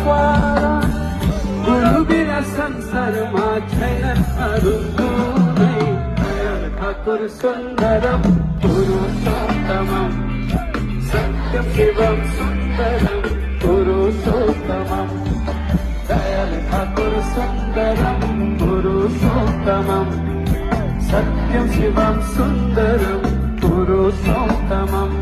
स्वारा गुरुबिना संसारमा छैन अरू कुनै दयाल ठाकुर सुन्दरम पुरुषोत्तमम सत्यम शिवम सुन्दरम पुरुषोत्तमम दयाल ठाकुर सुन्दरम पुरुषोत्तमम सत्यम शिवम सुन्दरम पुरुषोत्तमम